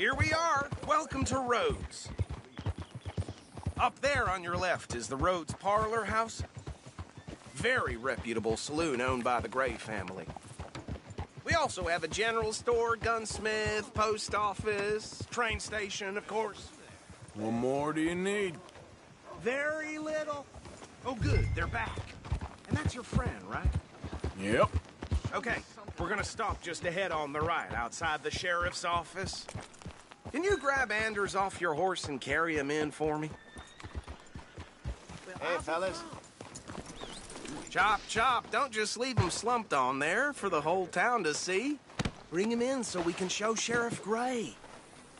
Here we are. Welcome to Rhodes. Up there on your left is the Rhodes Parlor House. Very reputable saloon owned by the Gray family. We also have a general store, gunsmith, post office, train station, of course. What more do you need? Very little. Oh, good, they're back. And that's your friend, right? Yep. Okay, we're gonna stop just ahead on the right, outside the sheriff's office. Can you grab Anders off your horse and carry him in for me? Hey, fellas. Chop, chop. Don't just leave him slumped on there for the whole town to see. Bring him in so we can show Sheriff Gray.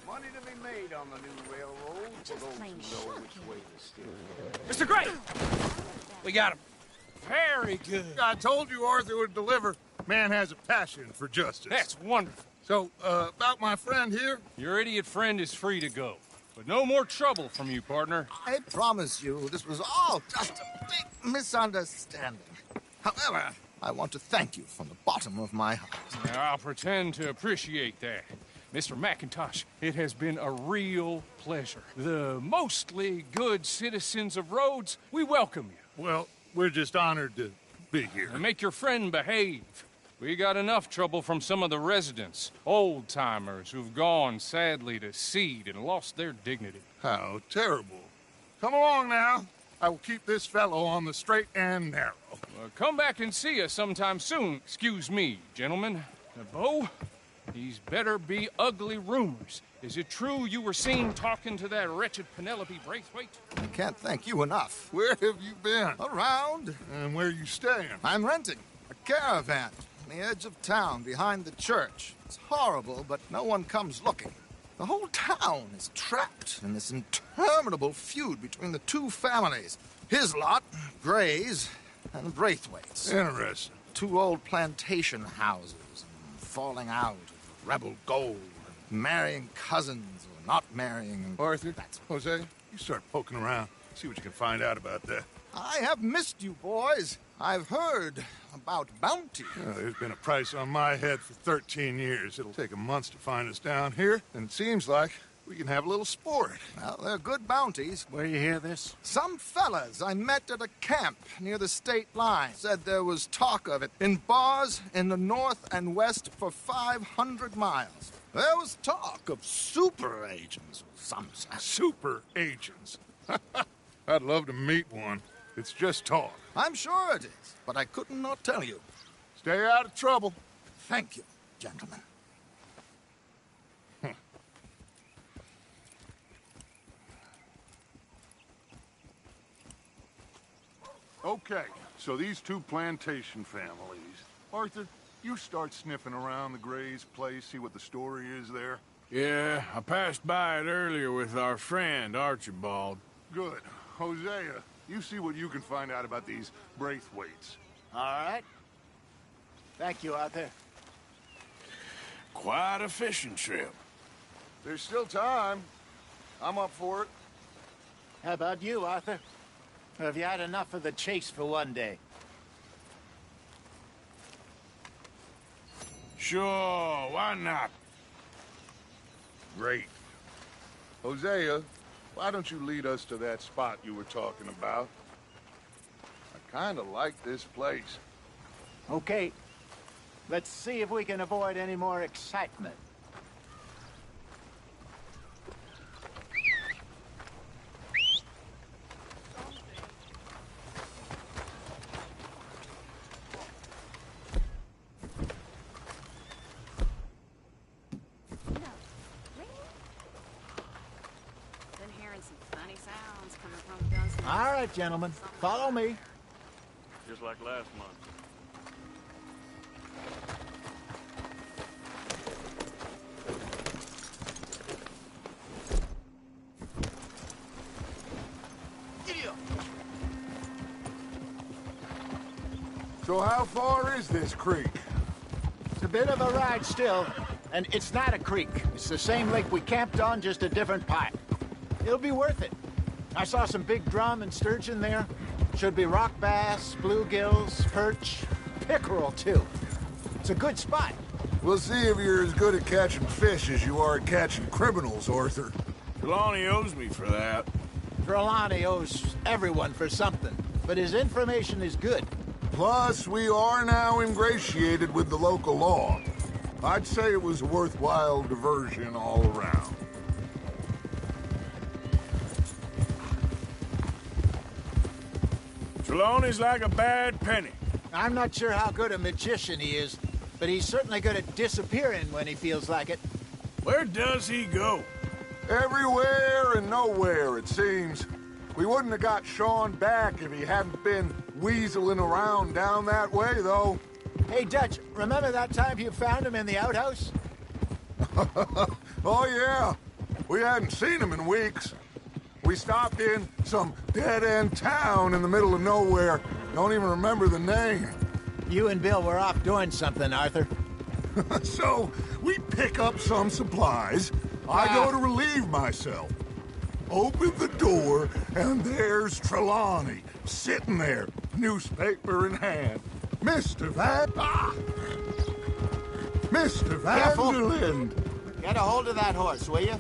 Money to be made on the new railroad for those who know which way to steer. Mr. Gray! We got him. Very good. I told you Arthur would deliver. Man has a passion for justice. That's wonderful. So, about my friend here? Your idiot friend is free to go. But no more trouble from you, partner. I promise you, this was all just a big misunderstanding. However, I want to thank you from the bottom of my heart. Now, I'll pretend to appreciate that. Mr. McIntosh, it has been a real pleasure. The mostly good citizens of Rhodes, we welcome you. Well, we're just honored to be here. And make your friend behave. We got enough trouble from some of the residents, old-timers who've gone, sadly, to seed and lost their dignity. How terrible. Come along now. I will keep this fellow on the straight and narrow. Come back and see us sometime soon. Excuse me, gentlemen. Bo, these better be ugly rumors. Is it true you were seen talking to that wretched Penelope Braithwaite? I can't thank you enough. Where have you been? Around. And where you staying? I'm renting a caravan on the edge of town behind the church. It's horrible, but no one comes looking. The whole town is trapped in this interminable feud between the two families. His lot, Gray's, and Braithwaite's. Interesting. Two old plantation houses, and falling out of rebel gold, and marrying cousins or not marrying. Arthur, Jose, you start poking around. See what you can find out about that. I have missed you, boys. I've heard about bounty. There's been a price on my head for 13 years. It'll take a month to find us down here, and it seems like we can have a little sport. Well, they're good bounties. Where you hear this? Some fellas I met at a camp near the state line said there was talk of it in bars in the north and west for 500 miles. There was talk of super agents or some such. Super agents. I'd love to meet one. It's just talk. I'm sure it is, but I couldn't not tell you. Stay out of trouble. Thank you, gentlemen. Okay, so these two plantation families. Arthur, you start sniffing around the Gray's place, see what the story is there. Yeah, I passed by it earlier with our friend, Archibald. Good. Hosea, you see what you can find out about these Braithwaites. All right. Thank you, Arthur. Quite a fishing trip. There's still time. I'm up for it. How about you, Arthur? Or have you had enough of the chase for one day? Sure, why not? Great. Hosea, why don't you lead us to that spot you were talking about? I kind of like this place. Okay. Let's see if we can avoid any more excitement. All right, gentlemen. Follow me. Just like last month. So how far is this creek? It's a bit of a ride still, and it's not a creek. It's the same lake we camped on, just a different pipe. It'll be worth it. I saw some big drum and sturgeon there. Should be rock bass, bluegills, perch, pickerel, too. It's a good spot. We'll see if you're as good at catching fish as you are at catching criminals, Arthur. Trelawney owes me for that. Trelawney owes everyone for something, but his information is good. Plus, we are now ingratiated with the local law. I'd say it was a worthwhile diversion all around. Trelawney's like a bad penny. I'm not sure how good a magician he is, but he's certainly good at disappearing when he feels like it. Where does he go? Everywhere and nowhere, it seems. We wouldn't have got Sean back if he hadn't been weaseling around down that way, though. Hey, Dutch, remember that time you found him in the outhouse? Oh, yeah. We hadn't seen him in weeks. We stopped in some dead-end town in the middle of nowhere. Don't even remember the name. You and Bill were off doing something, Arthur. So, we pick up some supplies. I go to relieve myself. Open the door, and there's Trelawney, sitting there, newspaper in hand. Mr. Careful. Van der Linde. Get a hold of that horse, will you?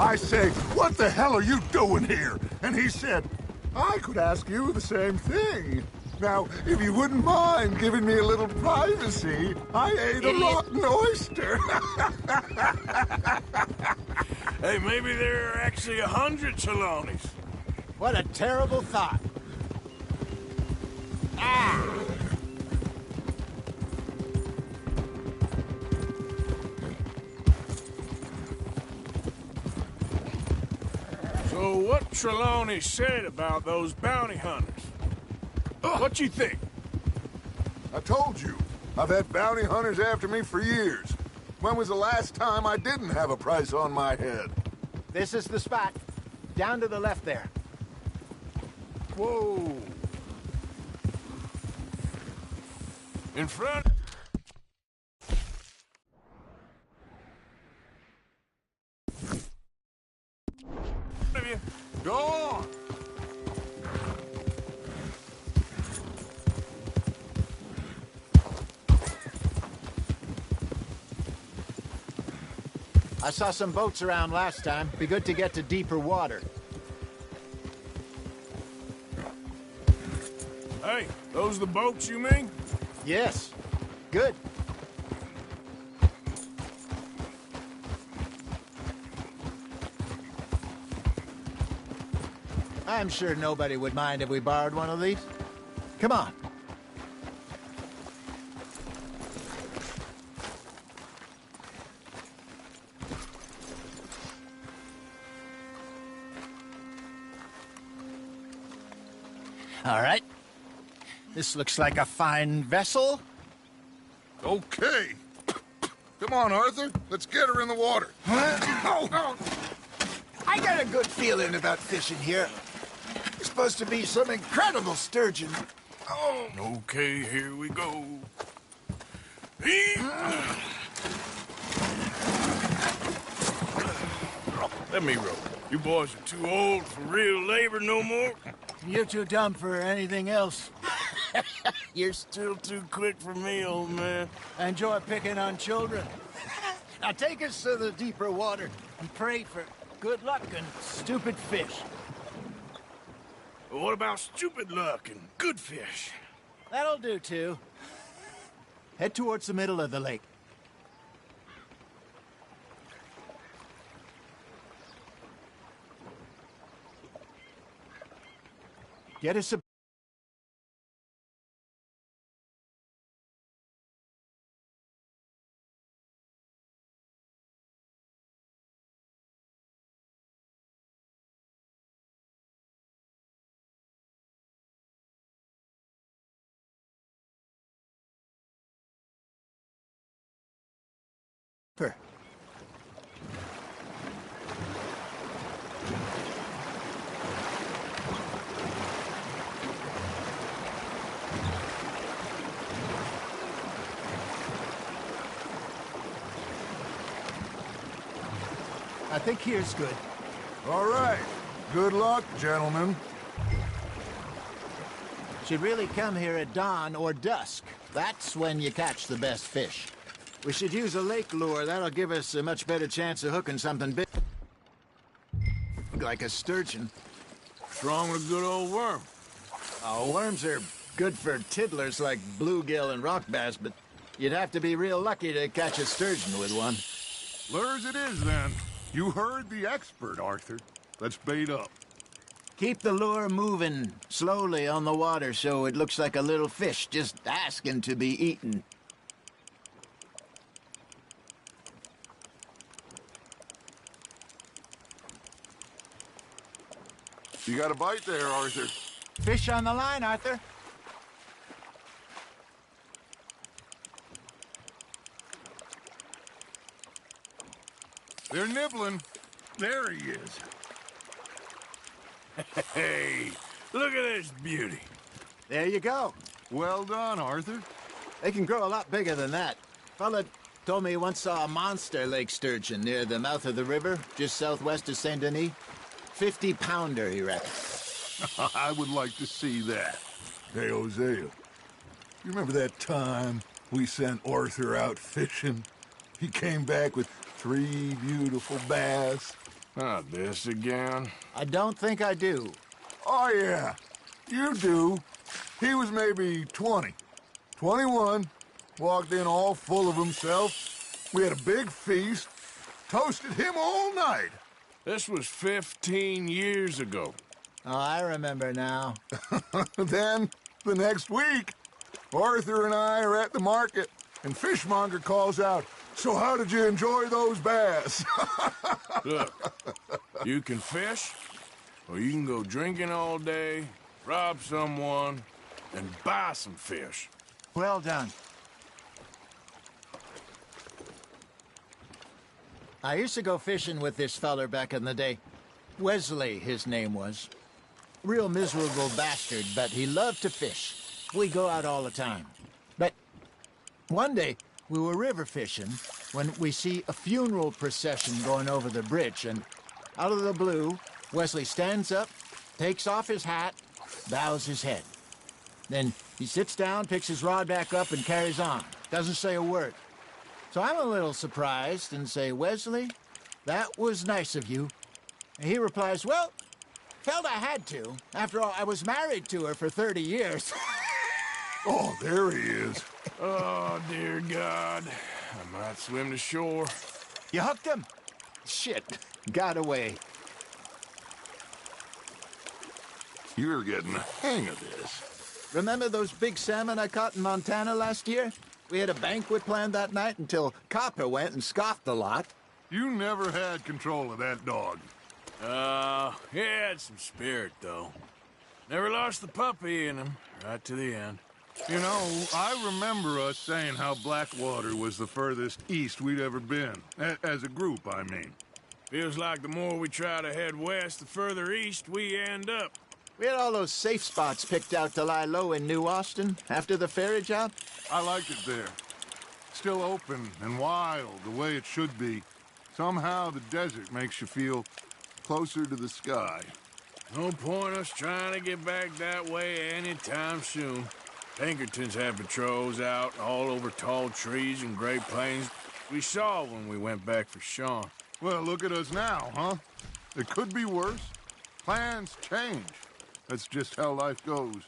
I say, what the hell are you doing here? And he said, I could ask you the same thing. Now, if you wouldn't mind giving me a little privacy, I ate a rotten oyster. Hey, maybe there are actually 100 Trelawneys. What a terrible thought. Ah! So what Trelawney said about those bounty hunters? What you think? I told you, I've had bounty hunters after me for years. When was the last time I didn't have a price on my head? This is the spot. Down to the left there. Whoa. In front. Of you. Go on! I saw some boats around last time. Be good to get to deeper water. Hey, those the boats you mean? Yes. Good. I'm sure nobody would mind if we borrowed one of these. Come on. All right. This looks like a fine vessel. Okay. Come on, Arthur. Let's get her in the water. I got a good feeling about fishing here. It's supposed to be some incredible sturgeon. Okay, here we go. Let me row. You boys are too old for real labor no more. You're too dumb for anything else. You're still too quick for me, old man. Enjoy picking on children. Now take us to the deeper water and pray for good luck and stupid fish. What about stupid luck and good fish? That'll do, too. Head towards the middle of the lake. Get us a... I think here's good. All right. Good luck, gentlemen. Should really come here at dawn or dusk. That's when you catch the best fish. We should use a lake lure. That'll give us a much better chance of hooking something big. Like a sturgeon. What's wrong with a good old worm? Oh, worms are good for tiddlers like bluegill and rock bass, but you'd have to be real lucky to catch a sturgeon with one. Lures it is, then. You heard the expert, Arthur. Let's bait up. Keep the lure moving slowly on the water so it looks like a little fish just asking to be eaten. You got a bite there, Arthur. Fish on the line, Arthur. They're nibbling. There he is. Hey, look at this beauty. There you go. Well done, Arthur. They can grow a lot bigger than that. Fella told me he once saw a monster lake sturgeon near the mouth of the river, just southwest of Saint Denis. 50-pounder, he reckons. I would like to see that. Hey, Hosea, you remember that time we sent Arthur out fishing? He came back with 3 beautiful bass. Not this again. I don't think I do. Oh, yeah, you do. He was maybe 20, 21, walked in all full of himself. We had a big feast, toasted him all night. This was 15 years ago. Oh, I remember now. Then, the next week, Arthur and I are at the market, and Fishmonger calls out, "So how did you enjoy those bass?" Look, you can fish, or you can go drinking all day, rob someone, and buy some fish. Well done. I used to go fishing with this feller back in the day. Wesley, his name was. Real miserable bastard, but he loved to fish. We go out all the time. But one day, we were river fishing when we see a funeral procession going over the bridge, and out of the blue, Wesley stands up, takes off his hat, bows his head. Then he sits down, picks his rod back up, and carries on. Doesn't say a word. So I'm a little surprised and say, "Wesley, that was nice of you." And he replies, "Well, felt I had to. After all, I was married to her for 30 years. Oh, there he is. Oh, dear God. I might swim to shore. You hooked him? Shit, got away. You're getting the hang of this. Remember those big salmon I caught in Montana last year? We had a banquet planned that night until Copper went and scoffed the lot. You never had control of that dog. He had some spirit, though. Never lost the puppy in him, right to the end. You know, I remember us saying how Blackwater was the furthest east we'd ever been. As a group, I mean. Feels like the more we try to head west, the further east we end up. We had all those safe spots picked out to lie low in New Austin after the ferry job. I liked it there. Still open and wild, the way it should be. Somehow the desert makes you feel closer to the sky. No point us trying to get back that way anytime soon. Pinkertons had patrols out all over tall trees and Great Plains. We saw when we went back for Sean. Well, look at us now, huh? It could be worse. Plans change. That's just how life goes.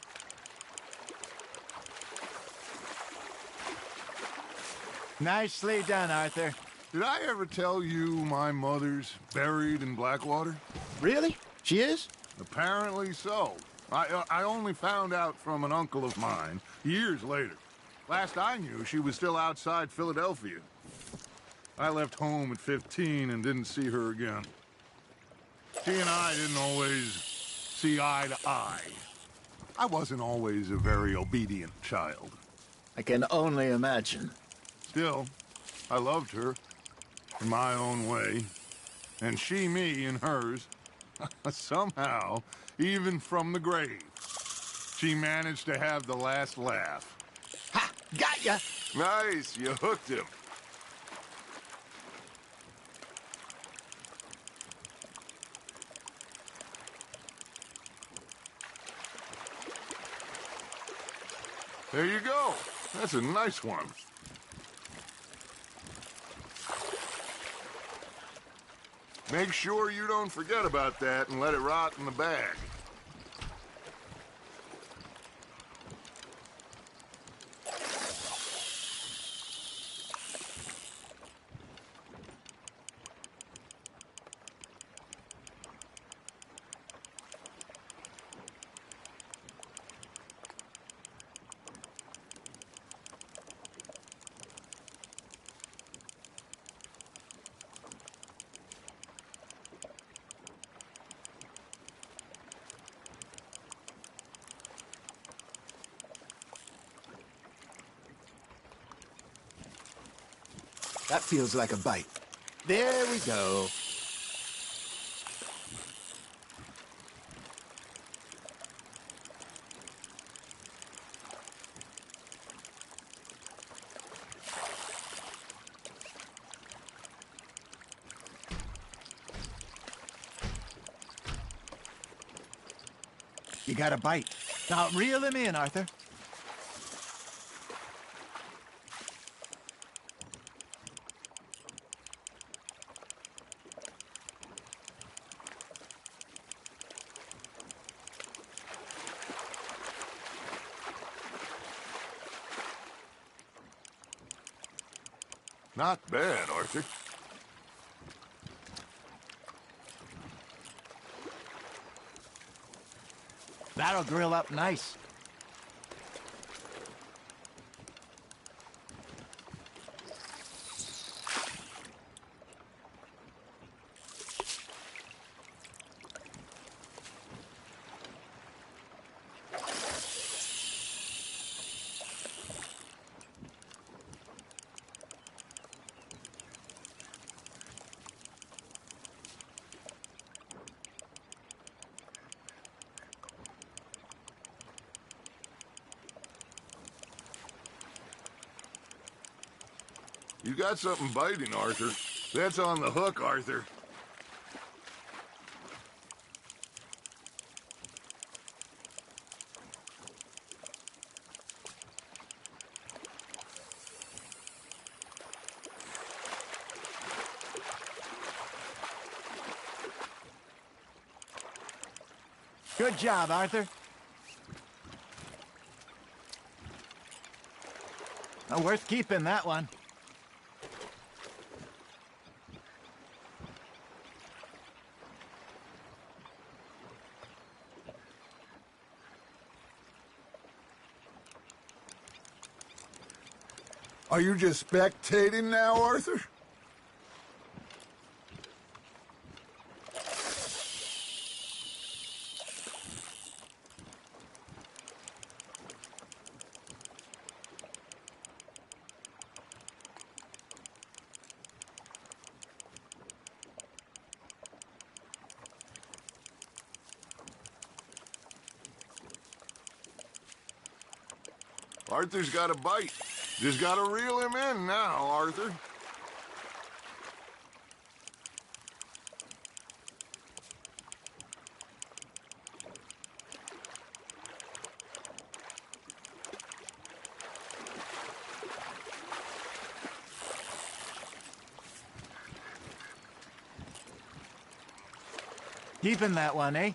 Nicely done, Arthur. Did I ever tell you my mother's buried in Blackwater? Really? She is? Apparently so. I only found out from an uncle of mine years later. Last I knew, she was still outside Philadelphia. I left home at 15 and didn't see her again. She and I didn't always see eye to eye. I wasn't always a very obedient child. I can only imagine. Still, I loved her in my own way, and she me in hers. Somehow, even from the grave, she managed to have the last laugh. Ha! Got ya! Nice, you hooked him. There you go. That's a nice one. Make sure you don't forget about that and let it rot in the bag. That feels like a bite. There we go. You got a bite. Now reel him in, Arthur. Not bad, Arthur. That'll grill up nice. You got something biting, Arthur. That's on the hook, Arthur. Good job, Arthur. Worth keeping, that one. Are you just spectating now, Arthur? Arthur's got a bite. Just gotta reel him in now, Arthur. Keeping that one, eh?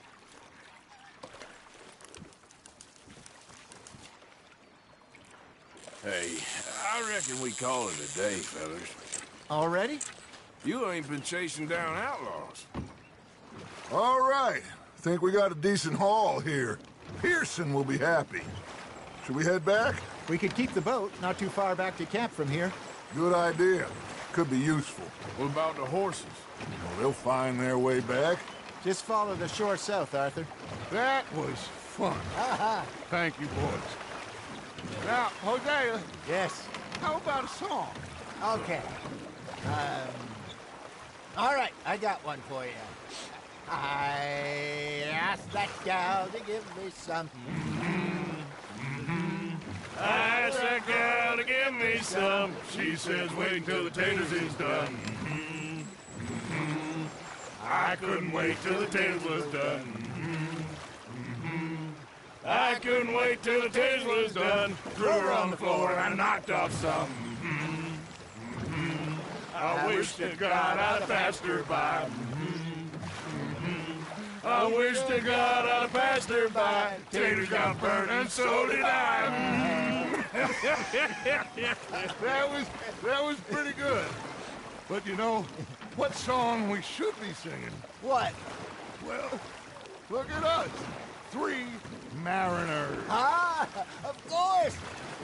Hey, I reckon we call it a day, fellas. Already? You ain't been chasing down outlaws. All right. Think we got a decent haul here. Pearson will be happy. Should we head back? We could keep the boat not too far back to camp from here. Good idea. Could be useful. What about the horses? Well, they'll find their way back. Just follow the shore south, Arthur. That was fun. Thank you, boys. Now, Hosea, Yes. how about a song? Okay. All right, I got one for you. I asked that gal to give me some. I asked that gal to give me some. She says wait until the taters is done. I couldn't wait till the taters was done. I couldn't wait till the taste was done. Threw her on the floor and I knocked off some. I wish to God I'd passed her by. I wish to God I'd passed her by. Taters got burnt and so did I. That was pretty good. But you know, what song we should be singing? What? Well, look at us. 3 mariners. Ah, of course.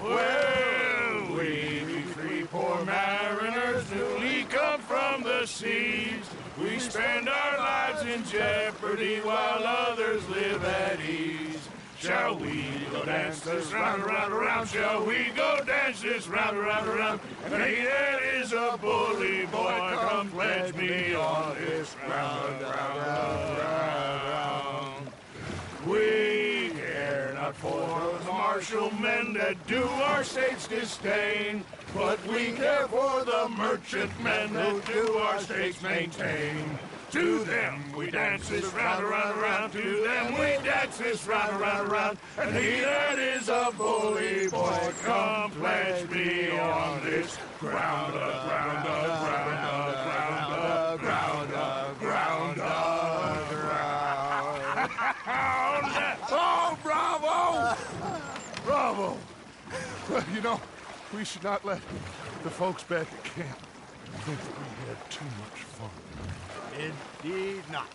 Well, we 3 poor mariners newly come from the seas. We spend our lives in jeopardy while others live at ease. Shall we go dance this round, around, around? Shall we go dance this round, around, around? And he that is a bully boy, come pledge me on this round, round, round. We care not for the martial men that do our states disdain, but we care for the merchant men that do our states maintain. To them we dance this round, around, around. To them we dance this round, around, around. And he that is a bully boy, come pledge me on this ground, ground, ground, ground, ground, ground, ground. Oh, bravo! Bravo! Well, you know, we should not let the folks back at camp think that we had too much fun. Indeed not.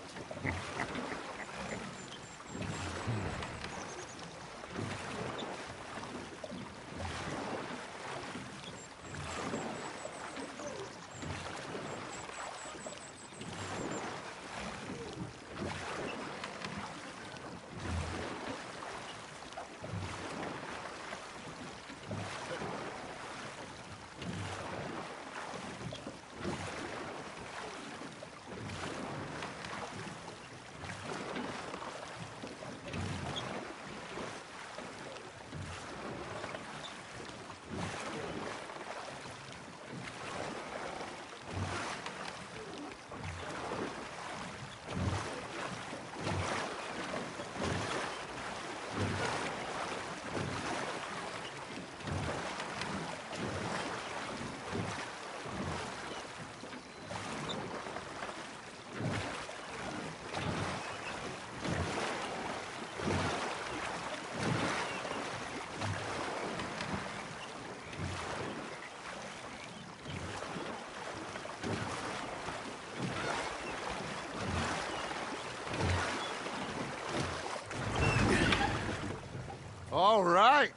All right.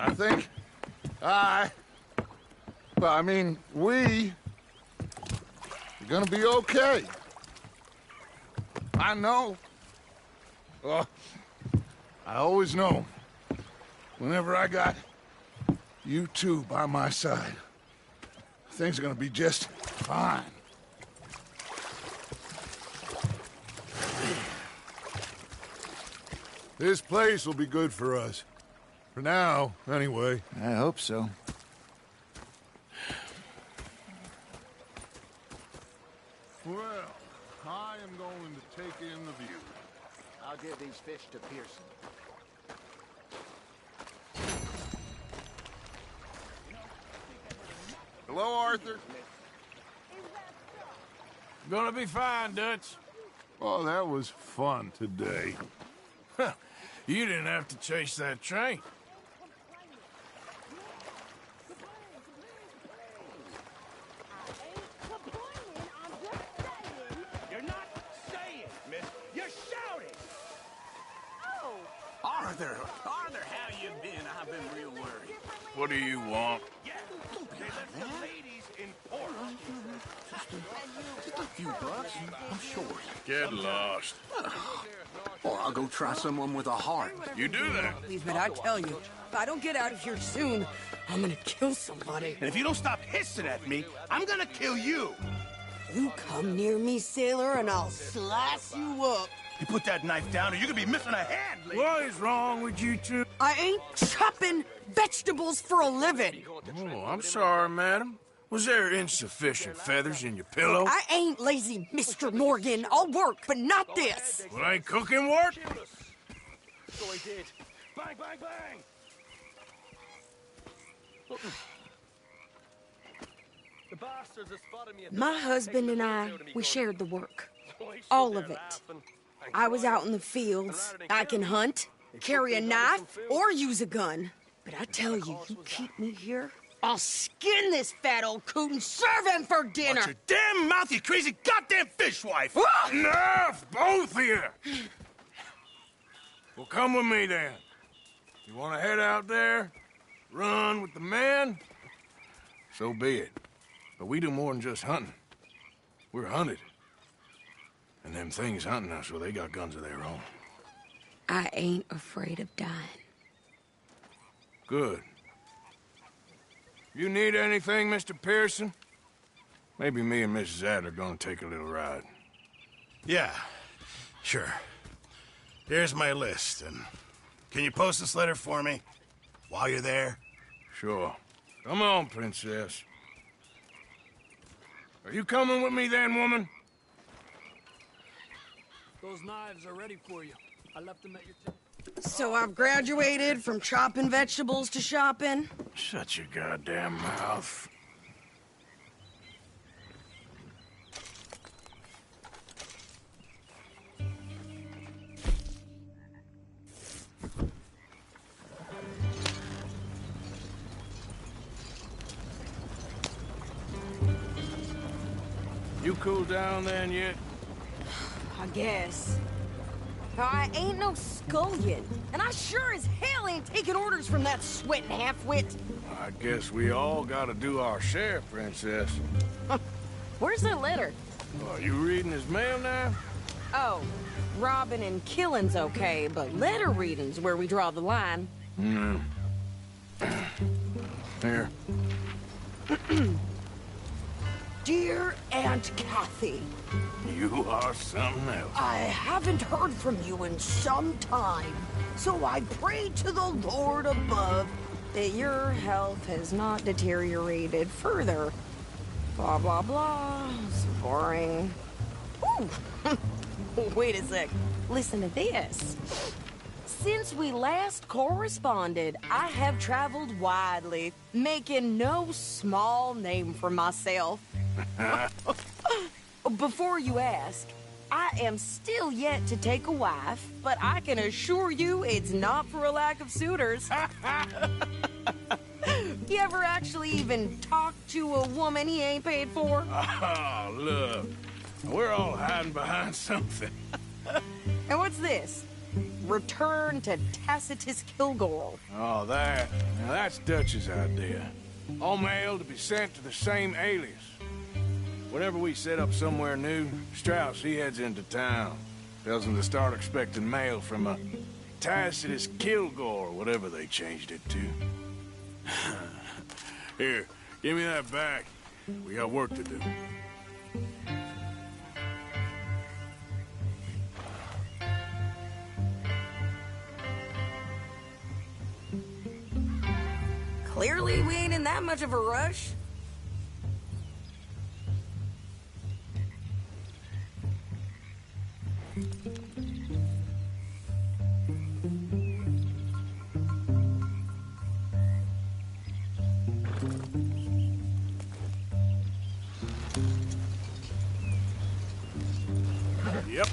I think we are gonna be okay. I know. Well, I always know. Whenever I got you two by my side, things are gonna be just fine. This place will be good for us. For now, anyway. I hope so. Well, I am going to take in the view. I'll give these fish to Pearson. Hello, Arthur. Gonna be fine, Dutch. Oh, that was fun today. You didn't have to chase that train. You're not saying, miss. You're shouting. Oh. Arthur, how you been? I've been real worried. What do you want? Yeah, they left the ladies in port. Just a few bucks, I'm sure. Get lost. Or I'll go try someone with a heart. You do that. But I tell you, if I don't get out of here soon, I'm gonna kill somebody. And if you don't stop hissing at me, I'm gonna kill you. You come near me, sailor, and I'll slice you up. You put that knife down or you're gonna be missing a hand, lady. What is wrong with you two? I ain't chopping vegetables for a living. Oh, I'm sorry, madam. Was there insufficient feathers in your pillow? I ain't lazy, Mr. Morgan. I'll work, but not this. Well, ain't cooking work? So I did. Bang, bang, bang! The bastards have spotted me. My husband and I, we shared the work. All of it. I was out in the fields. I can hunt, carry a knife, or use a gun. But I tell you, you keep me here, I'll skin this fat old coot and serve him for dinner. Watch your damn mouth, you crazy goddamn fishwife! Ah! Enough, both of you! Well, come with me then. You want to head out there, run with the men? So be it. But we do more than just hunting. We're hunted. And them things hunting us, well, they got guns of their own. I ain't afraid of dying. Good. You need anything, Mr. Pearson? Maybe me and Mrs. Adler gonna take a little ride. Yeah, sure. Here's my list, and can you post this letter for me while you're there? Sure. Come on, Princess. Are you coming with me then, woman? Those knives are ready for you. I left them at your table. So I've graduated from chopping vegetables to shopping? Shut your goddamn mouth. You cooled down then yet? I guess. I ain't no scullion, and I sure as hell ain't taking orders from that sweating half-wit. I guess we all gotta do our share, Princess. Where's that letter? Are you reading his mail now? Oh, robbing and killing's okay, but letter reading's where we draw the line. Here. Dear Aunt Kathy, You are something else. I haven't heard from you in some time, so I pray to the Lord above that your health has not deteriorated further. Blah, blah, blah. It's boring. Ooh! Wait a sec. Listen to this. Since we last corresponded, I have traveled widely, making no small name for myself. Before you ask, I am still yet to take a wife, but I can assure you it's not for a lack of suitors. You ever actually even talk to a woman he ain't paid for? Oh, look. We're all hiding behind something. And what's this? Return to Tacitus Kilgore. Oh, that. Now, that's Dutch's idea. All mail to be sent to the same alias. Whenever we set up somewhere new, Strauss, he heads into town. Tells them to start expecting mail from a Tacitus Kilgore, whatever they changed it to. Here, give me that back. We got work to do. Clearly, we ain't in that much of a rush. Yep.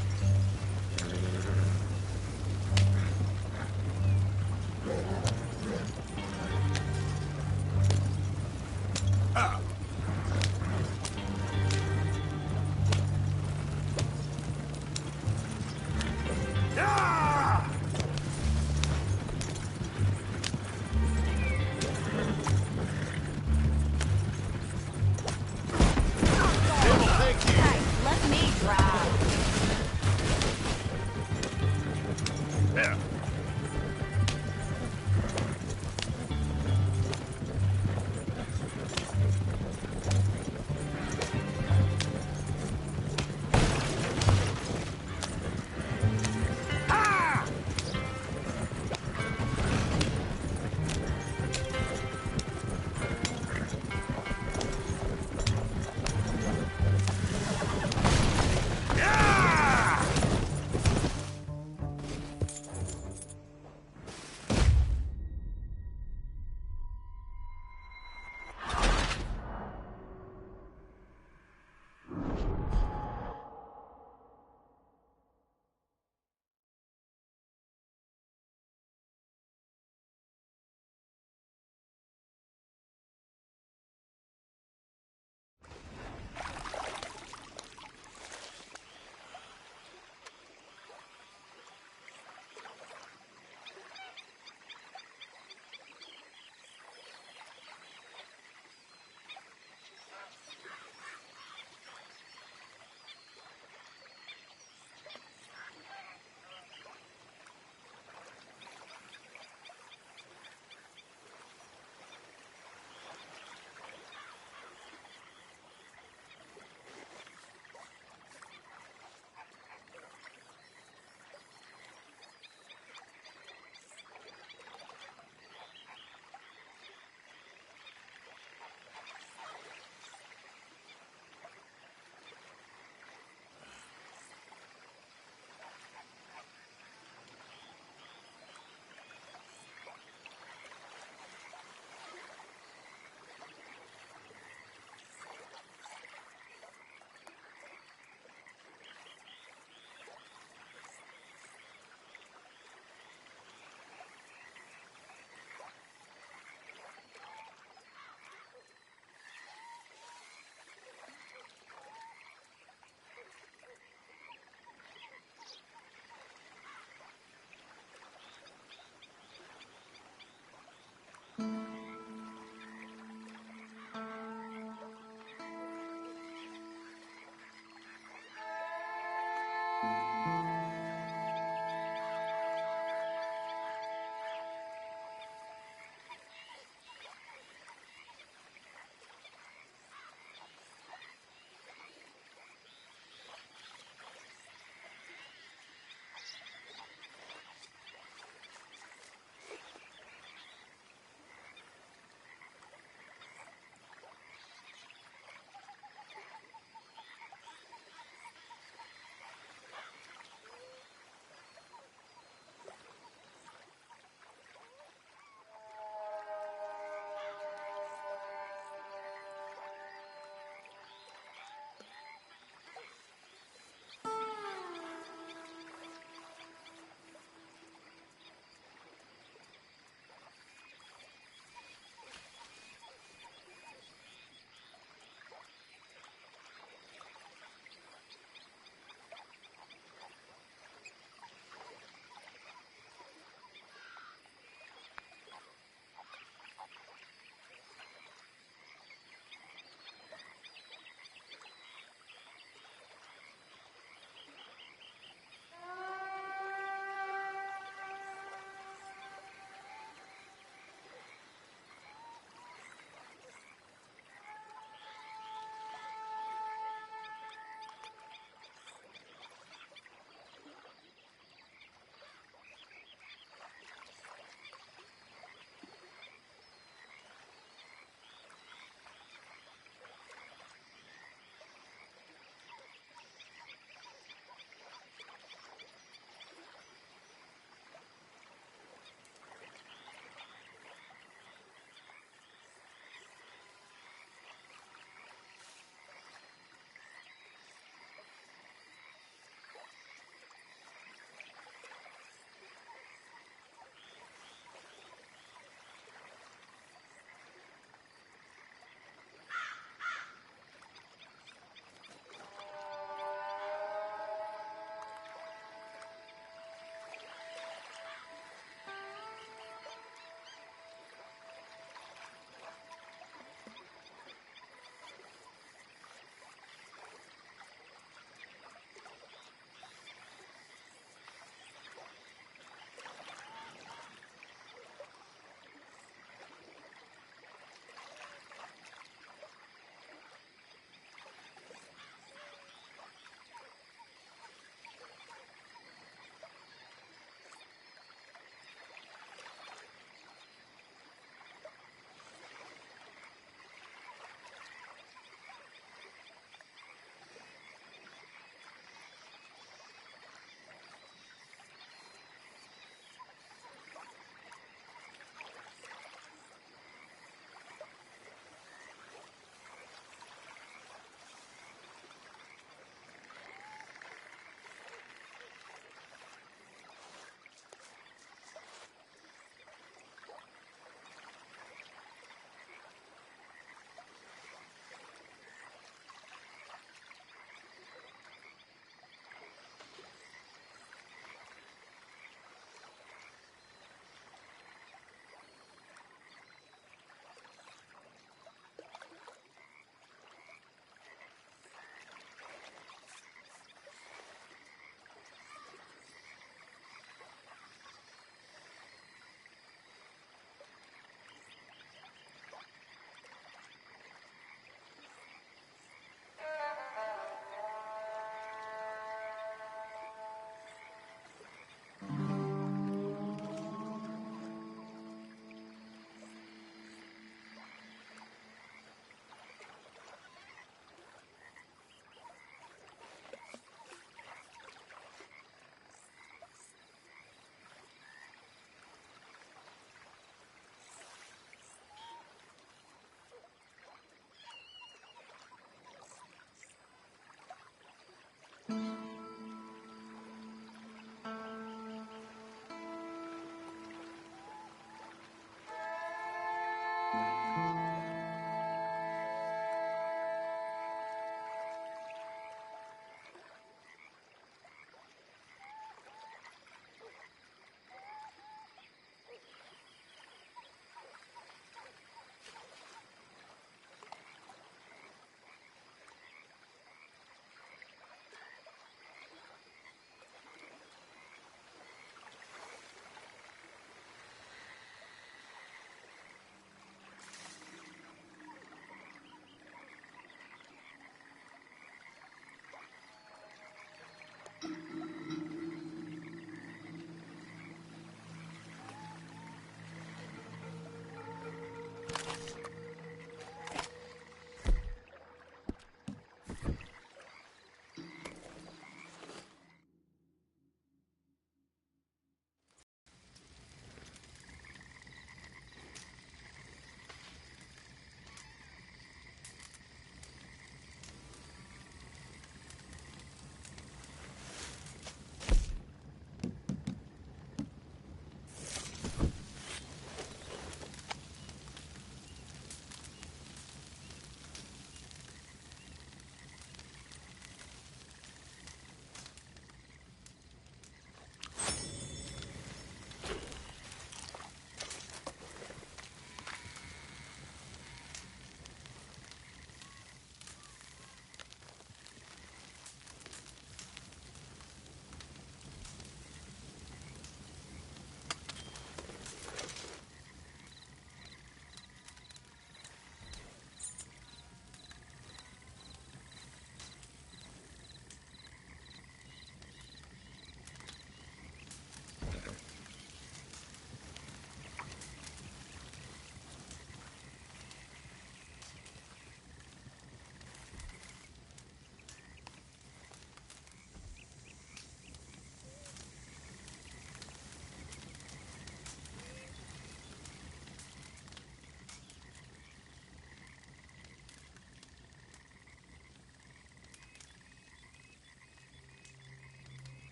Hey, let me drive. Yeah.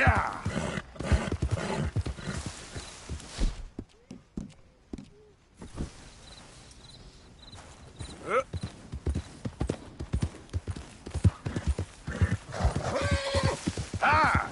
Yeah. Ah!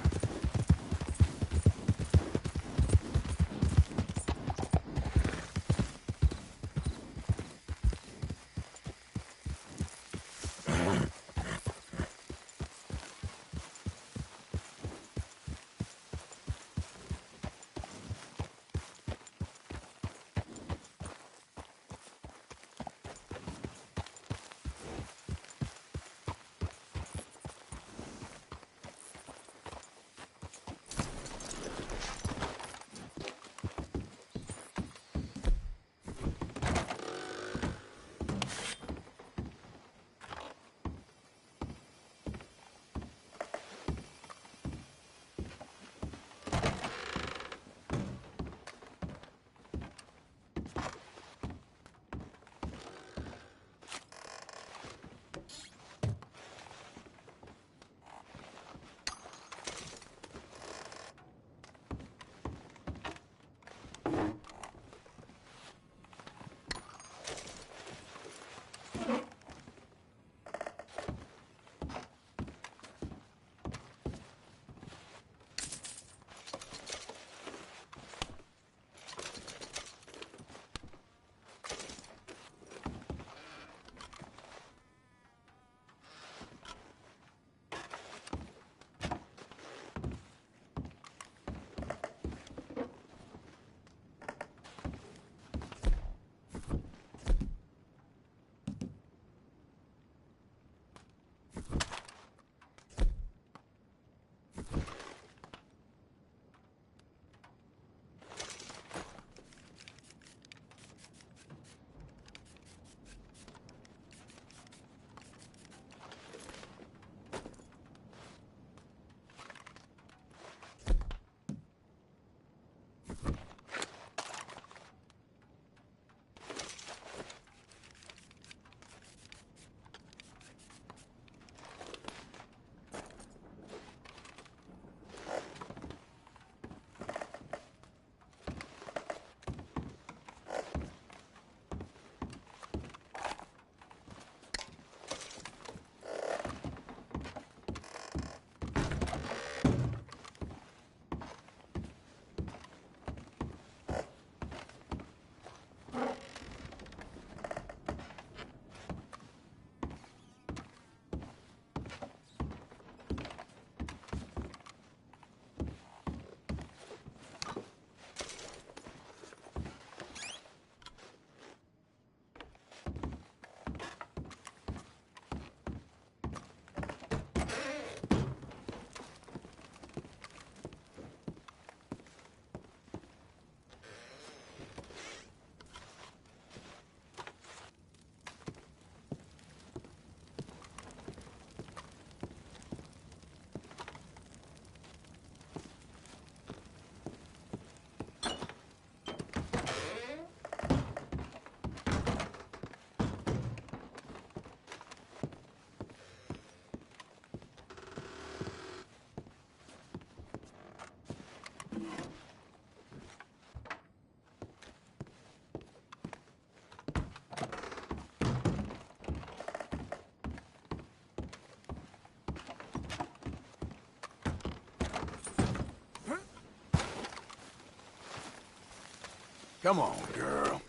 Come on, girl.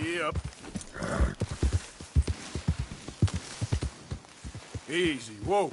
Yep. Easy, whoa.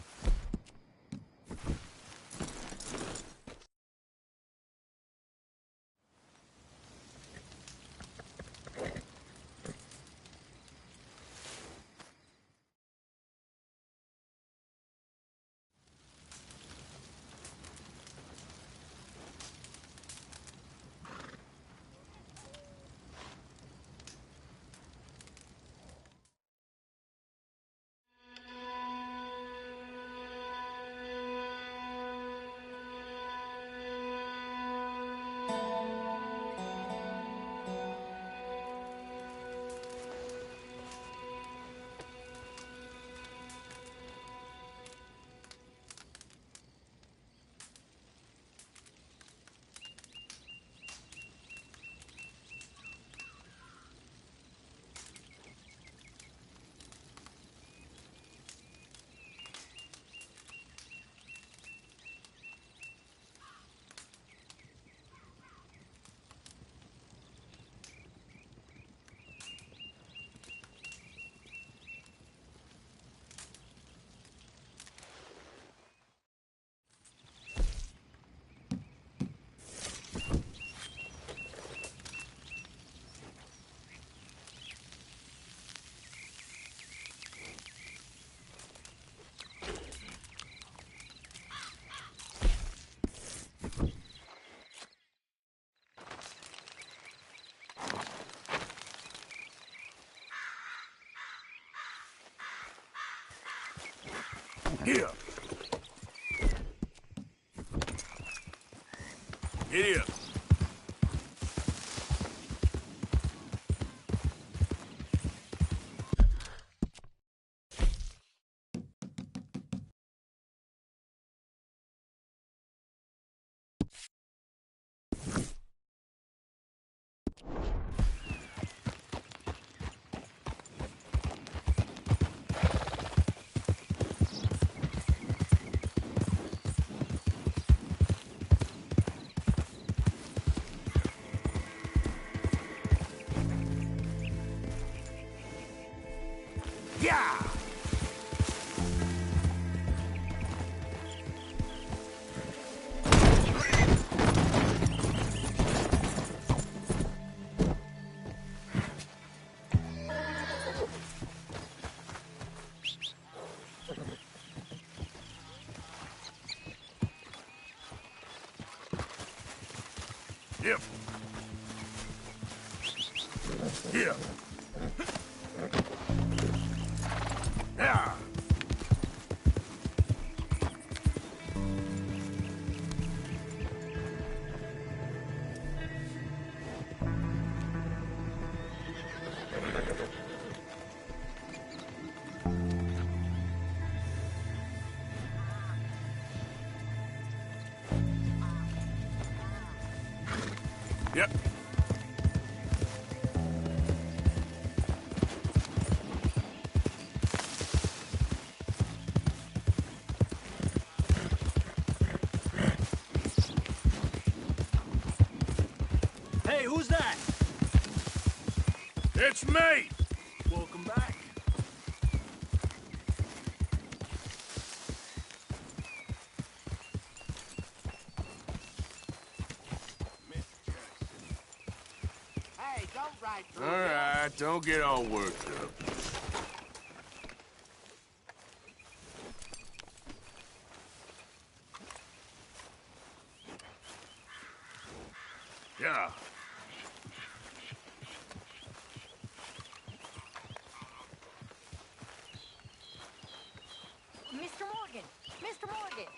Here. Giddy up. Yeah! Yep. Here. Yeah. Yep. Hey, who's that? It's me! Welcome back. Hey, don't ride through All right, don't get all worked up. Yeah. Mr. Morgan! Mr. Morgan!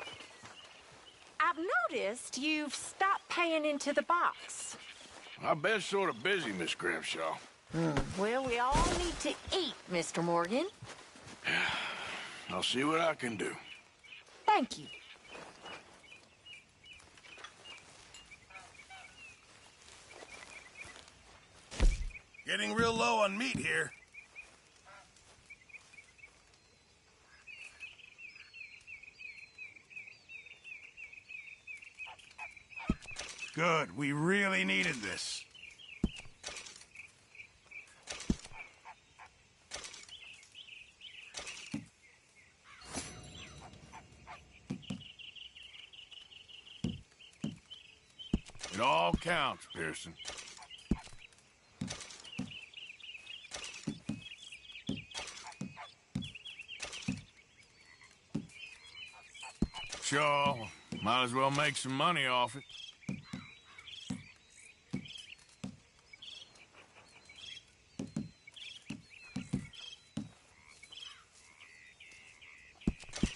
I've noticed you've stopped paying into the box. I've been sort of busy, Miss Grimshaw. Well, we all need to eat, Mr. Morgan. I'll see what I can do. Thank you. Getting real low on meat here. Good. We really needed this. It all counts, Pearson. Sure, might as well make some money off it.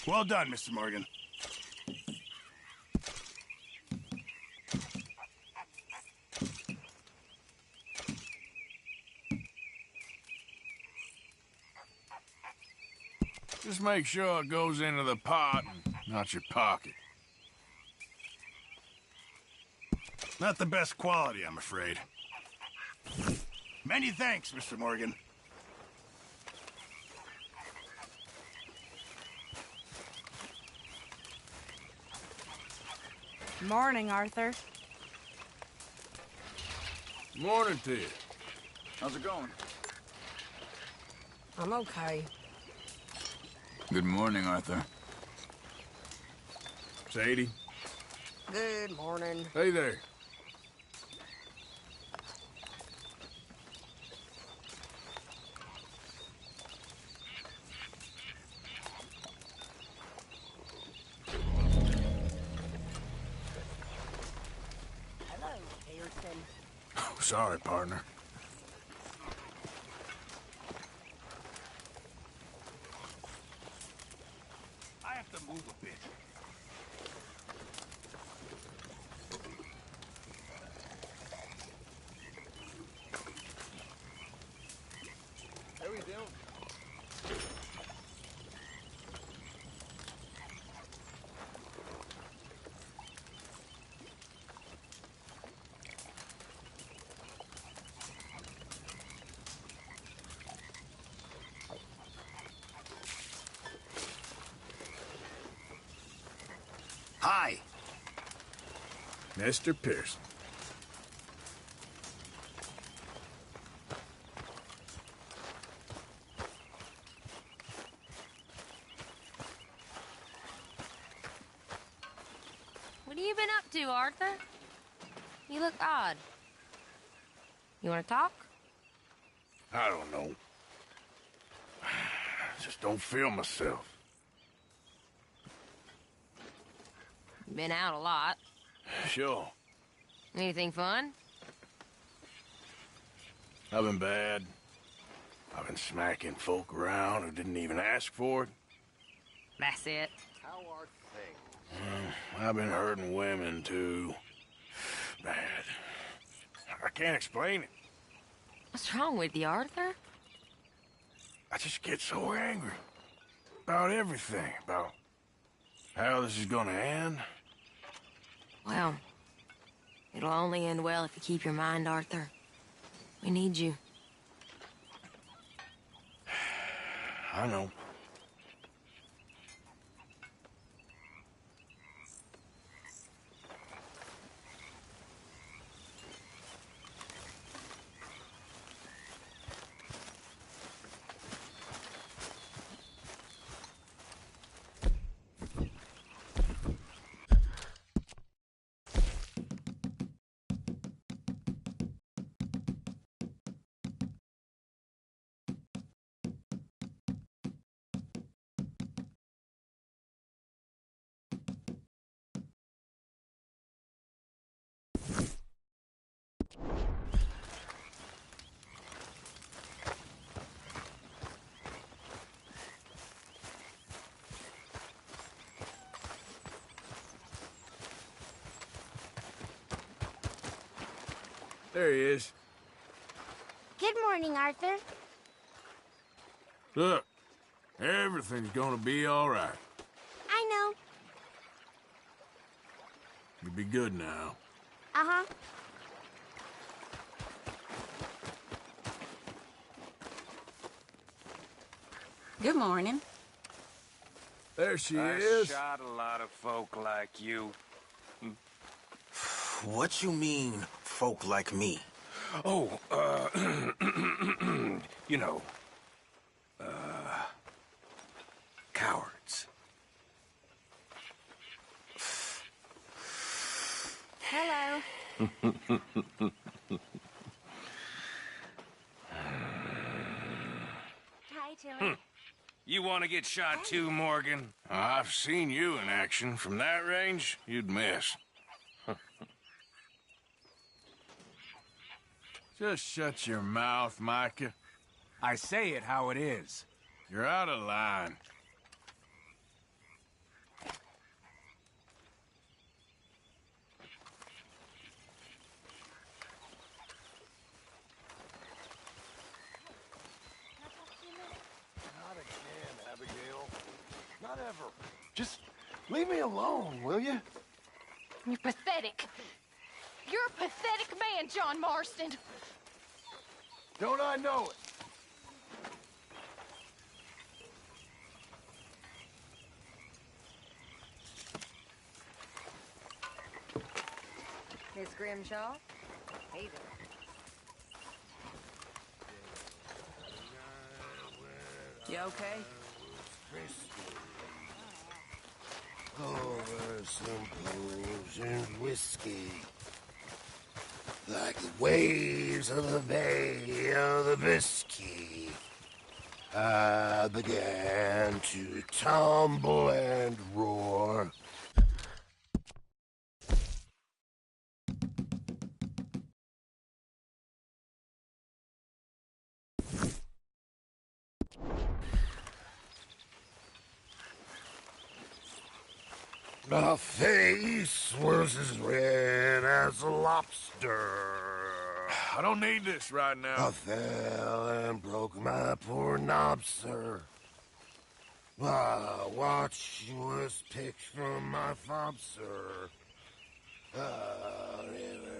Well done, Mr. Morgan. Just make sure it goes into the pot and not your pocket. Not the best quality, I'm afraid. Many thanks, Mr. Morgan. Morning, Arthur. Morning to you. How's it going? I'm okay. Good morning, Arthur. Sadie. Good morning. Hey there. Hello, Pearson. Oh, sorry, partner. I have Hi. Mr. Pearson. What have you been up to, Arthur? You look odd. You want to talk? I don't know. I just don't feel myself. Been out a lot. Sure. Anything fun? I've been bad. I've been smacking folk around who didn't even ask for it. That's it. How are things? I've been hurting women, too. Bad. I can't explain it. What's wrong with you, Arthur? I just get so angry. About everything. About how this is gonna end. Well, it'll only end well if you keep your mind, Arthur. We need you. I know. There he is. Good morning, Arthur. Look, everything's gonna be all right. I know. You'll be good now. Uh-huh. Good morning. There she I is. shot a lot of folk like you. What you mean, folk like me? Oh, you know, cowards. Hello. Hi, Tilly. You want to get shot too, Morgan? I've seen you in action. From that range, you'd miss. Just shut your mouth, Micah. I say it how it is. You're out of line. Not again, Abigail. Not ever. Just leave me alone, will you? You're pathetic. You're a pathetic man, John Marston. Don't I know it? Miss Grimshaw? Hey there. You okay? Over some booze and whiskey, like the waves of the Bay of the Biscay, I began to tumble and roar. My face was as red as a lobster. I don't need this right now. I fell and broke my poor knob, sir. My watch was picked from my fob, sir. I never